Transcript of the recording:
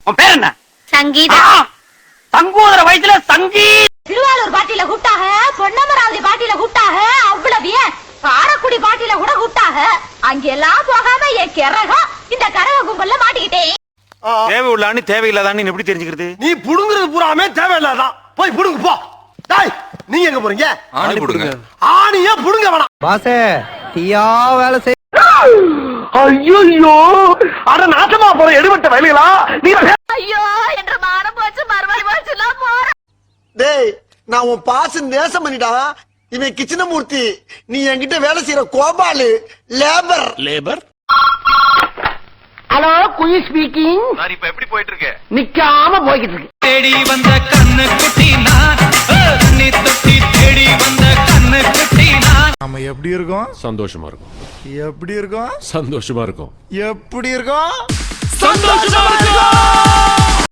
உன் பேர் என்ன? சங்கீதா. சங்கோதர வயசுல சங்கீத. திருவாரூர் பாட்டியில கூப்பிட்டாக, பொன்னமராவதி பாட்டியில கூப்பிட்டாக, அவ்வளவு ஏன் காரக்குடி பாட்டியில கூட கூப்பிட்டாக. அங்கெல்லாம் போகாம என் கிறகம் இந்த கரக கும்பல்ல மாட்டிக்கிட்டேன். தேவை உள்ளான்னு தேவையில்லாதான்னு எப்படி தெரிஞ்சுக்கிறது? நீ புடுங்குறது பூராமே தேவையில்லாதான். போய் புடுங்க போ. டேய் நீங்க எங்க போறீங்க? ஆணி புடுங்க. ஆணியே புடுங்க வேணாம். பாசே தீயா வேலை செய். ஐயோ அட நாசமா போற எடுபட்ட வயலுகளா நீ. ஐயோ என்ற மானம் போச்சு, மறுபடி போச்சுலாம் போற. டேய் நான் உன் பாச நேசம் பண்ணிட்டா. இவன் கிச்சனமூர்த்தி, நீ என்கிட்ட வேலை செய்யற கோபாலு லேபர். ஹலோ குயி ஸ்பீக்கிங். நான் இப்ப எப்படி போயிட்டு இருக்கு? நிக்காம போய்கிட்டு இருக்கு. தேடி வந்த கண்ணு குட்டி நான், தண்ணி தொட்டி தேடி வந்த கண்ணு குட்டி நான். நம்ம எப்படி இருக்கோம்? சந்தோஷமா இருக்கும். எப்படி இருக்கோம்? சந்தோஷமா இருக்கும். எப்படி இருக்கோம்? சந்தோஷமா இருக்கும்.